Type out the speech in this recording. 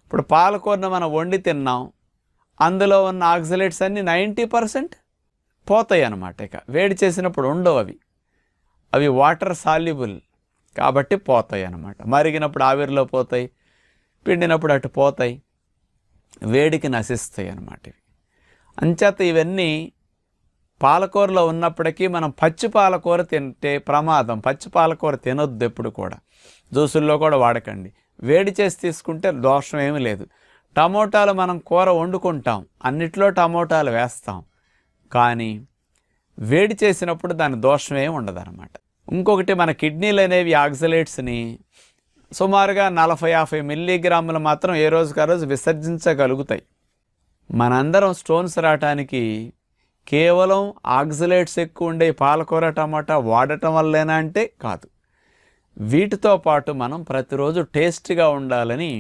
ఇప్పుడు పాలకూరను మనం వండి తిన్నాం, అందులో ఉన్న ఆక్సలేట్స్ అన్నీ 90% పోతాయి అన్నమాట. ఇక వేడి చేసినప్పుడు ఉండవు అవి వాటర్ సాల్యుబుల్ కాబట్టి పోతాయి అన్నమాట. మరిగినప్పుడు ఆవిరిలో పోతాయి, పిండినప్పుడు అటు పోతాయి, వేడికి నశిస్తాయి అన్నమాట. అంచేత ఇవన్నీ పాలకూరలో ఉన్నప్పటికీ మనం పచ్చి పాలకూర తింటే ప్రమాదం. పచ్చి పాలకూర తినొద్దు ఎప్పుడు కూడా, జ్యూసుల్లో కూడా వాడకండి. వేడి చేసి తీసుకుంటే దోషం ఏమీ లేదు. టమోటాలు మనం కూర వండుకుంటాం, అన్నిట్లో టమోటాలు వేస్తాం, కానీ వేడి చేసినప్పుడు దాని దోషం ఏమి ఉండదు అన్నమాట. ఇంకొకటి, మన కిడ్నీలు అనేవి ఆక్సలేట్స్ని సుమారుగా 40-50 మిల్లీగ్రాములు మాత్రం ఏ రోజుకి ఆ రోజు విసర్జించగలుగుతాయి. మనందరం స్టోన్స్ రావటానికి కేవలం ఆక్సలేట్స్ ఎక్కువ ఉండే పాలకూర టమాటా వాడటం వల్లేనా అంటే కాదు. వీటితో పాటు మనం ప్రతిరోజు టేస్ట్గా ఉండాలని